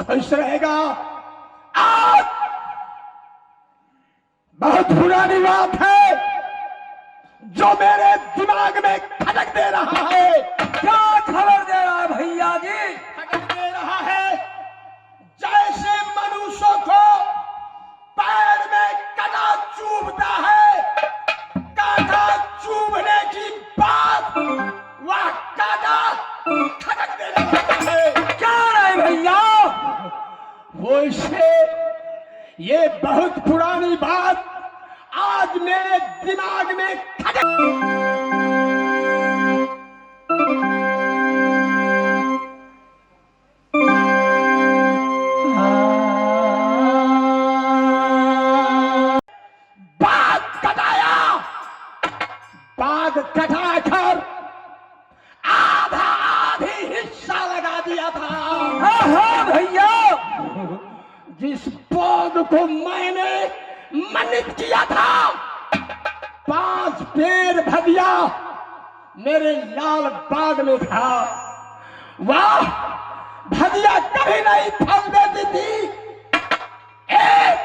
खुश रहेगा। आज बहुत पुरानी बात है जो मेरे दिमाग में खटक दे रहा है। क्या खबर दे रहा है भैया जी? खटक दे रहा है जैसे मनुष्यों को पैर में कांटा चुभता है, कांटा चुभने की बात वह कांटा खटक दे रहा है। क्या रहे भैया? वैसे ये बहुत पुरानी बात आज मेरे दिमाग में खटक। बाग कटाया, बाग कटाकर आधा आधी हिस्सा लगा दिया था। हाँ भैया, जिस बाग को मैंने मन्नत किया था, 5 पेड़ भदिया मेरे लाल बाग में था। वाह, भदिया कभी नहीं फल देती थी। एक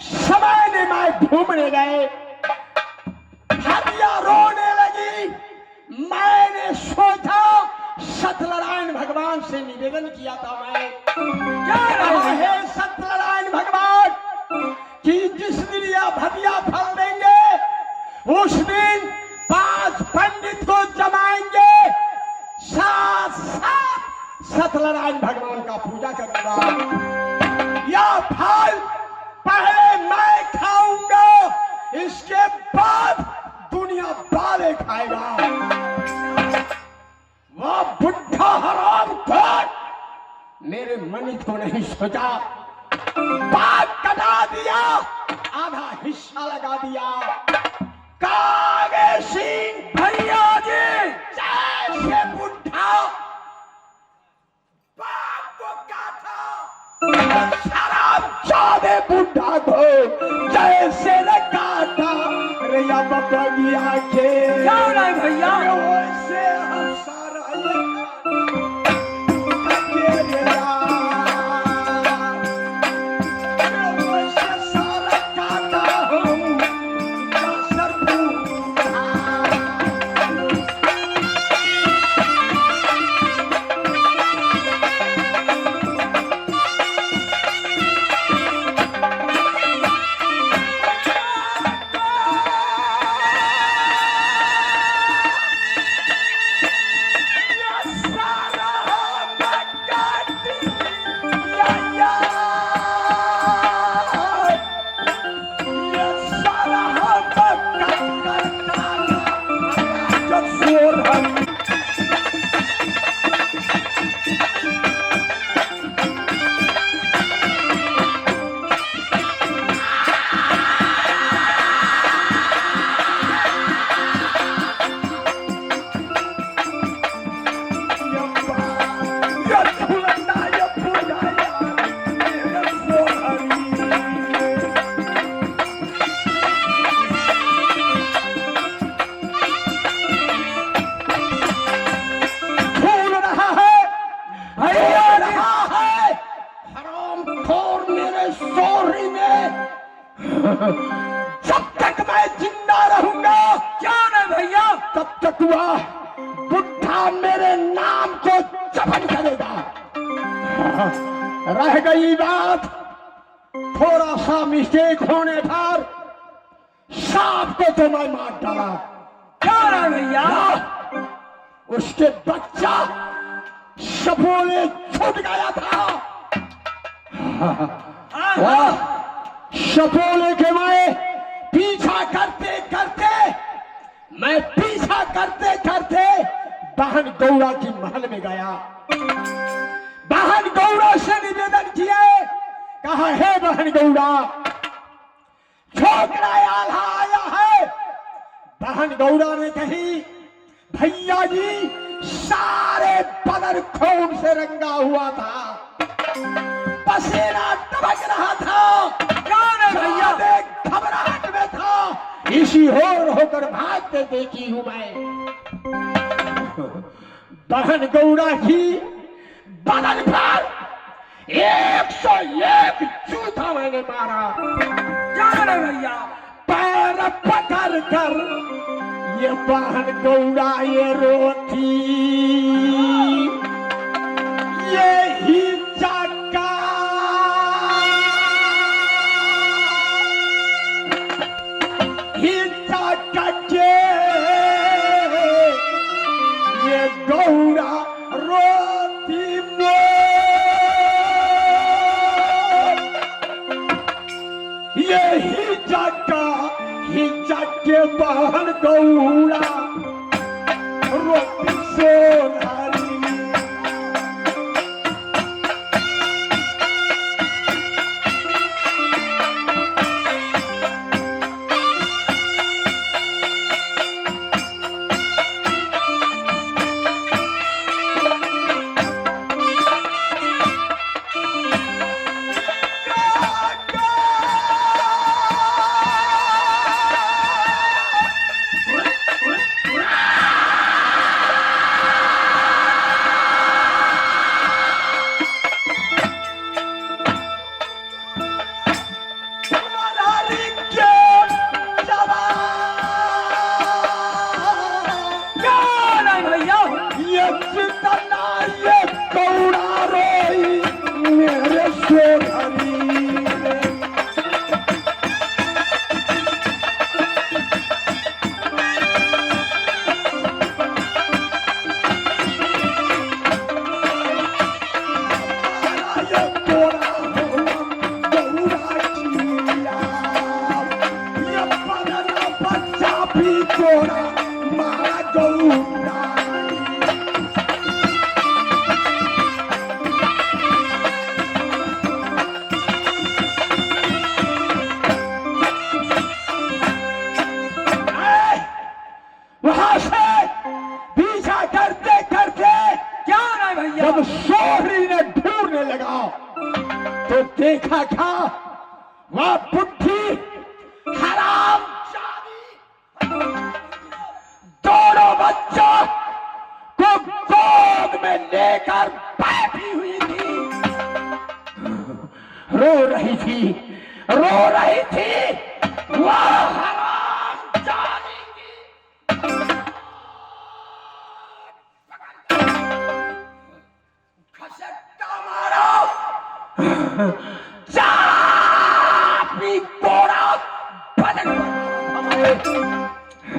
समय में मैं घूमने गए, भदिया रोने लगी। मैंने सोचा सत्यनारायण भगवान से निवेदन किया था मैं, क्या है सत्यनारायण भगवान कि जिस दिन यह भदिया फल देंगे उस दिन 5 पंडित को जमाएंगे, साथ साथ सत्यनारायण भगवान का पूजा करूंगा। यह फल पहले मैं खाऊंगा, इसके बाद दुनिया वाले खाएगा। वह बुढ़ा हराम खोर मेरे मन्नत को नहीं सोचा, बाग कटा दिया, आधा हिस्सा लगा दिया। कागे सिंह भैया जी, जैसे बुढ़ा बाग को काटा, शराब चाहे बुढ़ा को जैसे न काटा। रे अब बगिया के क्या रहे भैया? वैसे हम सारा जब तक मैं जिंदा रहूंगा, क्या रहे भैया? तब तक वह बुढ़ा मेरे नाम को जबन करेगा। रह गई बात, थोड़ा सा मिस्टेक होने पर सांप को तो मैं मार डाला। क्या रहे भैया? उसके बच्चा सपोले छूट गया था। सपोले के मैं पीछा करते करते बहन गौरा की महल में गया। बहन गौरा से निवेदन किए, कहा हे बहन गौरा, छोकरा आल्हा आया है। बहन गौरा ने कही, भैया जी सारे बदन खून से रंगा हुआ था, पसीना टपक रहा था, भैया घबराहट में था, इसी होकर भागते देखी हूं मैं। बहन गौरा की बदन पर 101 जूता मैंने मारा। जान है भैया। पैर पकड़ कर ये बहन गौड़ा ये रोती, ये ही जाका ही जाका के ये गौड़ा रोती में ये ही जाका ही जाके बहन गौड़ा रोटी सोनारी। वहां से पीछा करते करते क्या है भैया? जब सोहरी ने ढूंढने लगा तो देखा था वह बुढ़ी हराम दोनों बच्चों को गोद में लेकर बैठी हुई थी, रो रही थी, रो रही थी। वह हराम जानी की खसकता मारो, चापी कोड़ा बदन हमारे।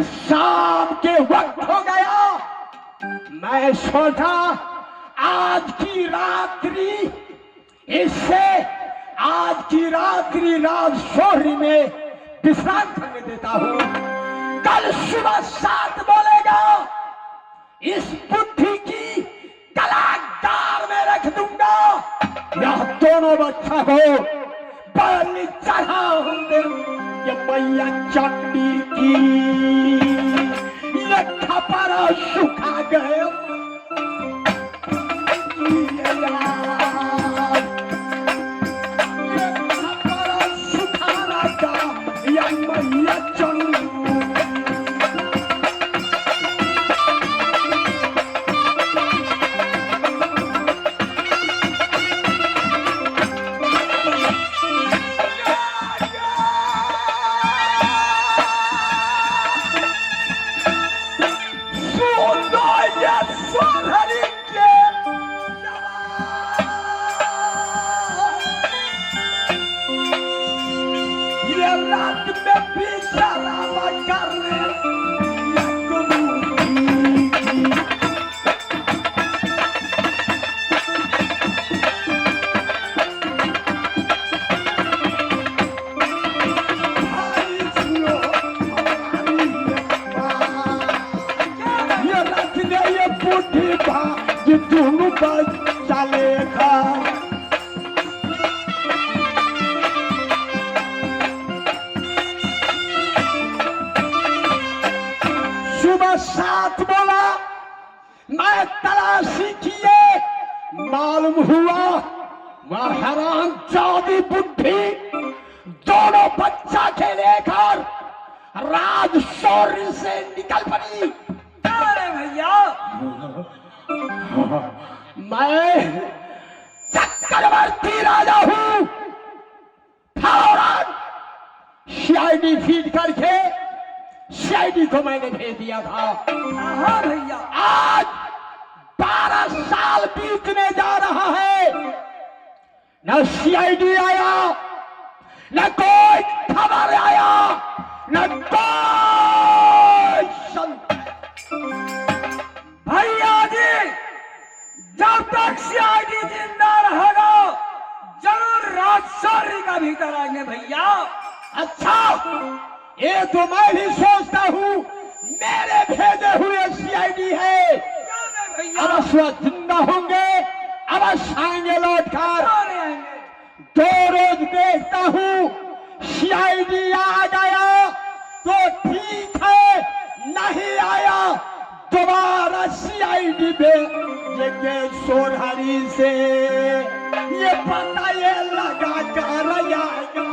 शाम के वक्त हो गया, मैं सोचा आज की रात्रि इससे आज की रात्रि रात सोहरी में विश्राम करने देता हूं। कल सुबह 7 बोलेगा इस बुद्धि की कलाकार में रख दूंगा। यह दोनों बच्चा को बलि चढ़ा होंगे। ये मैया चंडी की ये खपरा सुखा गए। ये खपरा सुखाना का ये मैया चंडी। सुबह 7 बोला, मैं तलाशी किए, मालूम हुआ वह हराम जादी बुद्धि दोनों बच्चा के लेकर राजशौर्य से निकल पड़ी। अरे भैया मैं चक्रवर्ती राजा हूं। फौरन सीआईडी फीड करके सीआईडी को मैंने भेज दिया था। हाँ भैया। आज 12 साल बीतने जा रहा है, न सीआईडी आया, न कोई खबर आया, न कोई भैया जी, जब तक सीआईडी जिंदा रहेगा जरूर राजौरी का भीतर आएंगे भैया। अच्छा, ये तो मैं भी सोचता हूँ मेरे भेजे हुए सीआईडी है। भैया अवश्य जिंदा होंगे, अवश्य आएंगे लौट कर। आएंगे। 2 रोज देखता हूँ सीआईडी आ गया तो ठीक है, नहीं आया दोबारा सीआईडी भेजेंगे सोनहरी से। ये पता ये लगा कर आएगा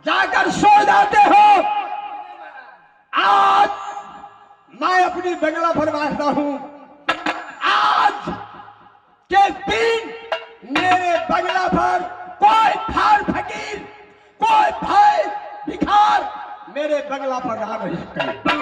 जाकर सो जाते हो। आज मैं अपनी बंगला पर बैठता हूं। आज के दिन मेरे बंगला पर कोई फार फकीर, कोई भाई भिखार मेरे बंगला पर रहा नहीं करेगा।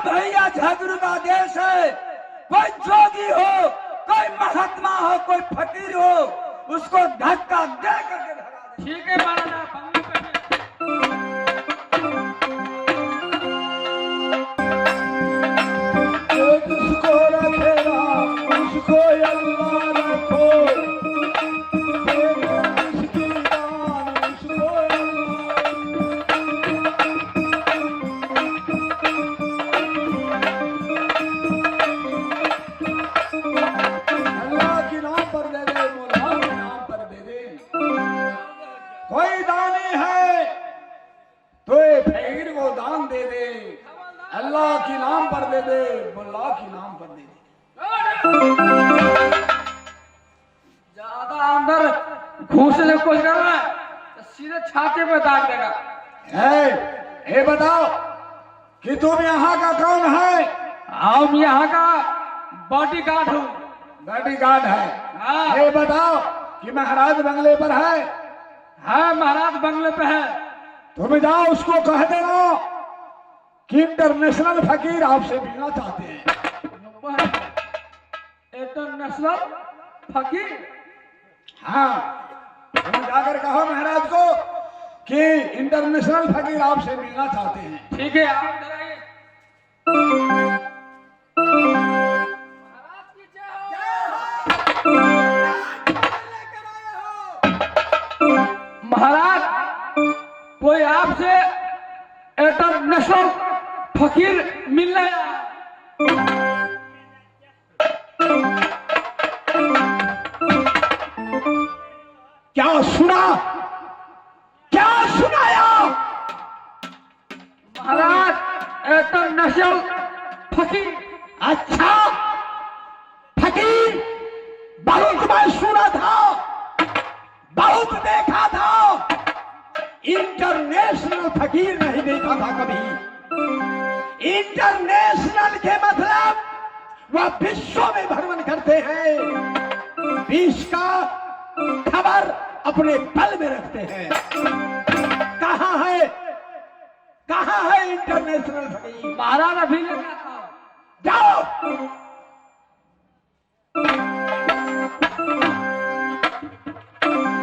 भैया झगड़ू का देश है। कोई जोगी हो, कोई महात्मा हो, कोई फकीर हो, उसको धक्का दे करके भगा दे। ठीक है महाराजा। जिसको रखेगा उसको अल्लाह रखो, जिसकी दान उसको अल्लाह के नाम पर दे दे, मौला के नाम पर दे दे। कोई दानी है नाम पर दे दे। ज्यादा अंदर घुसने की कोशिश कर रहा है तो सीधे छाती पे दाग देगा। ये बताओ कि तुम यहाँ का कौन है? हम यहाँ का बॉडीगार्ड हूँ। बॉडीगार्ड है? हाँ। ये बताओ कि महाराज बंगले पर है? हाँ, महाराज बंगले पे है। तुम जाओ उसको कह देना कि इंटरनेशनल फकीर आपसे मिलना चाहते हैं। इंटरनेशनल फकीर? हाँ, तुम जाकर कहो महाराज को कि इंटरनेशनल फकीर आपसे मिलना चाहते हैं। ठीक है, आप इधर आइए। महाराज की जय हो। महाराज, कोई आपसे इंटरनेशनल फकीर मिलने आया। क्या सुना? क्या सुनाया? महाराज, इंटरनेशनल फकीर। अच्छा, फकीर बहुत मैं सुना था, बहुत देखा था, इंटरनेशनल फकीर नहीं देखा था कभी। इंटरनेशनल के मतलब वह विश्व में भ्रमण करते हैं, विश्व का खबर अपने पल में रखते हैं। कहाँ है, कहाँ है इंटरनेशनल फकीर? महाराज अभी लगा था। जाओ।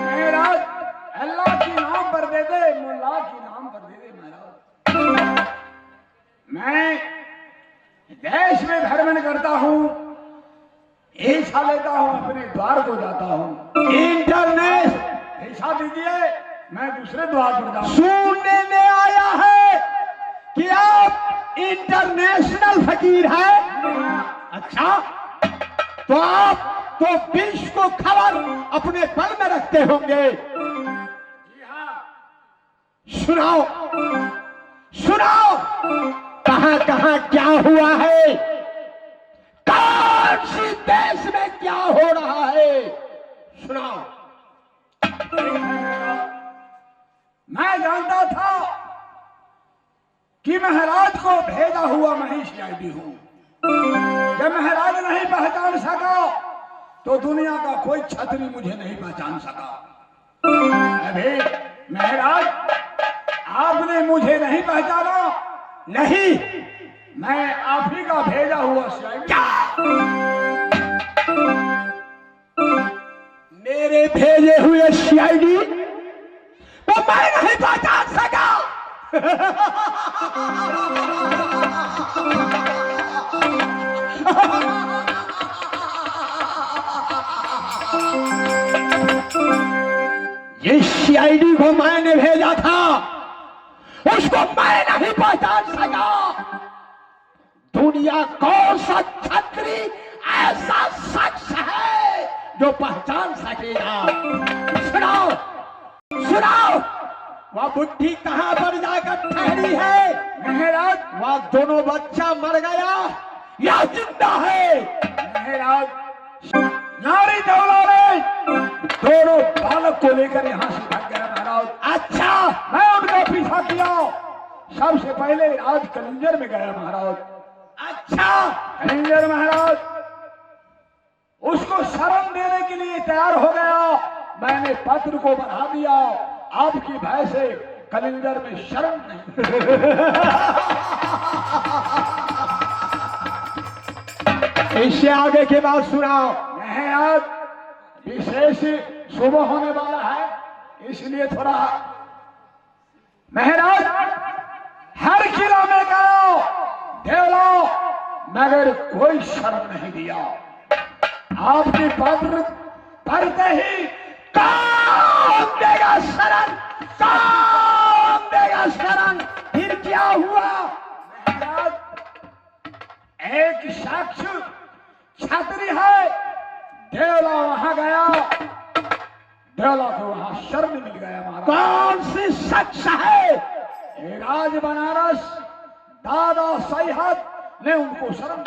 महाराज अल्लाह के नाम पर दे दे, मुल्ला के नाम पर दे दे। महाराज मैं देश में भ्रमण करता हूँ, ऐसा लेता हूँ, अपने द्वार को जाता हूँ। इंटरनेट ऐसा दीजिए, मैं दूसरे द्वार पर जाऊँ। सुनने में आया है कि आप इंटरनेशनल फकीर हैं। अच्छा, तो आप तो विश्व को खबर अपने पल में रखते होंगे। जी हाँ। सुनाओ, सुनाओ, कहां कहां क्या हुआ है, कौन सी देश में क्या हो रहा है, सुनाओ। मैं जानता था कि महाराज को भेजा हुआ मैं ही सीआईडी हूं। जब महाराज नहीं पहचान सका तो दुनिया का कोई छतरी मुझे नहीं पहचान सका। अभी महाराज आपने मुझे नहीं पहचाना, नहीं, मैं आप ही का भेजा हुआ सीआईडी। मेरे भेजे हुए सीआईडी तो मैं नहीं पहचान सका। जिस सीआईडी को मैंने भेजा था उसको मैं नहीं पहचान सका। दुनिया कौन सा छत्री ऐसा शख्स है जो पहचान सकेगा? सुनाओ, सुनाओ, वह बुढ़ी कहां पर जाकर ठहरी है? महाराज, वह दोनों बच्चा मर गया या जिंदा है? महाराज, नारी दौलारे दोनों बालक को लेकर यहाँ से भाग गया महाराज। अच्छा, मैं उनका पीछा किया, सबसे पहले आज कलिंजर में गया महाराज। अच्छा, कलिंजर महाराज उसको शरण देने के लिए तैयार हो गया। मैंने पत्र को बढ़ा दिया, आपकी भय से कलिंजर में शरण नहीं। इससे आगे की बात सुनाओ। नहीं, आज विशेष सुबह होने वाला है, इसलिए थोड़ा। महाराज हर किला में गया, देवला, मगर कोई शरण नहीं दिया। आपके पत्र पढ़ते ही कौन देगा शरण, कौन देगा शरण? फिर क्या हुआ? महाराज एक शख्स छतरी है, देवला वहां गया, देवला को वहां शरण मिल गया महाराज। कौन सी शख्स है? राज बनारस दादा सैयद ने उनको शरण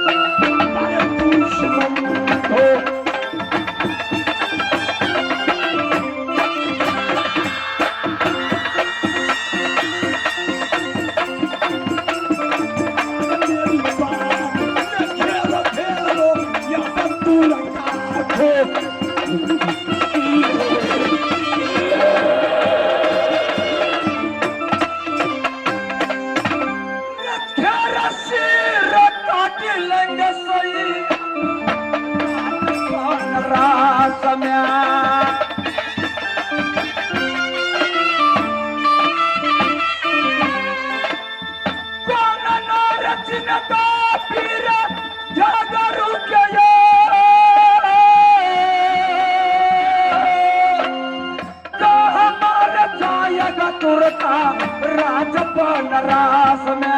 अरे दुश्मन को मेरी बात घेरो घेरो या बंदूक काटो लेंगे सही रास में कौन रचनता पीर जागरू के तो हमारे जाएगा तुरता राजपन रास में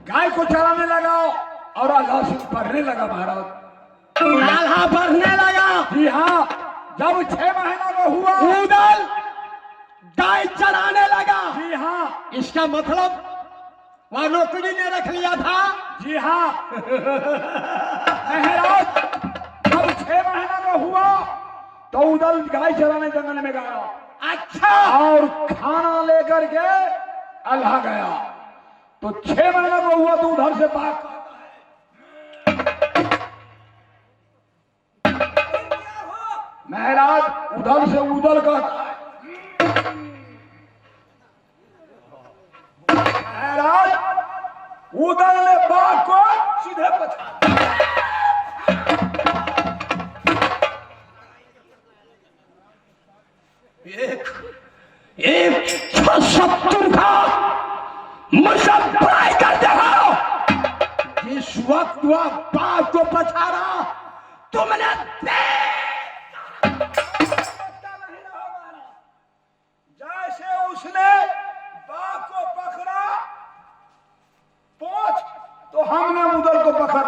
गाय को चराने लगा और आल्हा सिंह बढ़ने लगा महाराज। आल्हा बढ़ने लगा। जी हाँ, जब 6 महीना का हुआ उदल गाय चराने लगा। जी हाँ, इसका मतलब वह नौकरी ने रख लिया था। जी हाँ महाराज, जब 6 महीना का हुआ तो उदल गाय चराने जंगल में गया। अच्छा। और खाना लेकर के आल्हा गया तो 6 महीना को हुआ तो उधर से बात महाराज, उधर से उदल का महाराज, उदल ने बाघ को सीधे पछाड़ा। एक शत्रु था मुझे बुराई कर दे रहा। जिस वक्त वह बाघ को पछाड़ा तुमने जैसे उसने बाघ को पकड़ा पहुंच तो हमने उदल को पकड़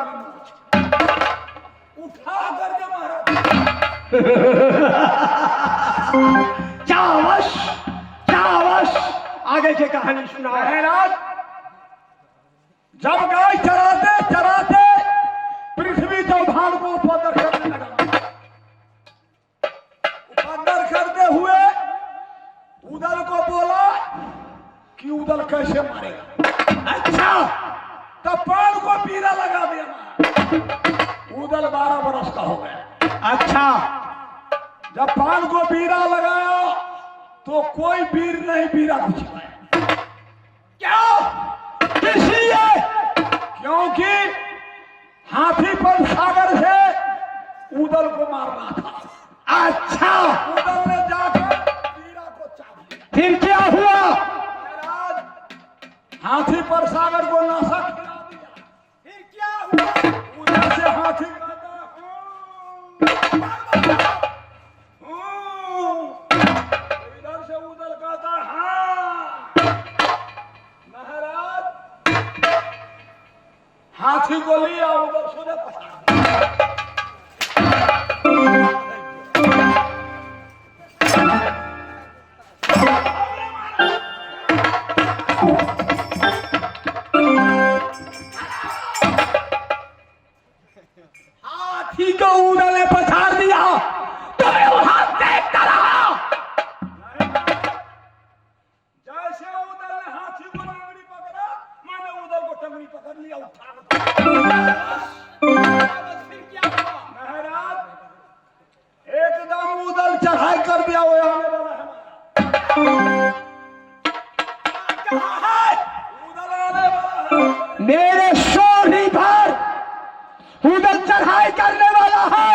उठा करके मारा। चावश चावश आगे की कहानी सुना। महाराज, जब गाय चराते चराते पृथ्वी चौहान को उपद्रव करने लगा। उपद्रव करते हुए उदल को बोला कि उदल कैसे मारेगा। अच्छा। तब पान को पीरा लगा दिया। उदल 12 बरस का हो गया। अच्छा। जब पान को पीरा लगाया तो कोई वीर नहीं पीरा कुछ क्यों? इसलिए क्योंकि हाथी पर सागर से उदल को मारना था। अच्छा। उदल ने जाकर पीरा को चाप दिया। फिर क्या हुआ? महाराज, हाथी पर सागर को नासा खिला दिया। फिर क्या हुआ? उधर से हाथी कहता इधर से उदल कहता हाँ। महाराज, हाथी को लिया उधर सोने पछाड़। हाथी को उदल ने पछाड़ दिया तो मैं वहां देखता रहा। जैसे उदल ने हाथी को टंगड़ी पकड़ा, मैंने उदल को टंगड़ी पकड़ लिया उठा। महाराज, एकदम उदल चढ़ाई कर दिया। वो आने वाला है, उदल आने वाला है। मेरे सोनी पर उधर चढ़ाई करने वाला है।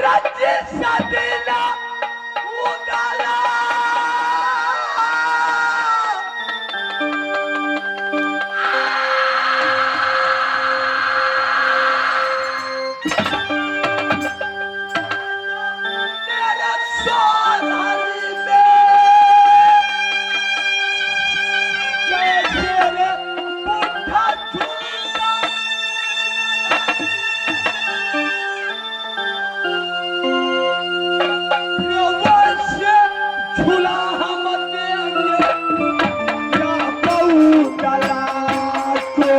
रंजीत सदीना उदाला मेरे सोनारी में जैसे रे बुढ़ा झूला वैसे झूला हम देंगे या उदाला को।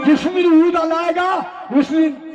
जिस दिन ऊद आएगा उस दिन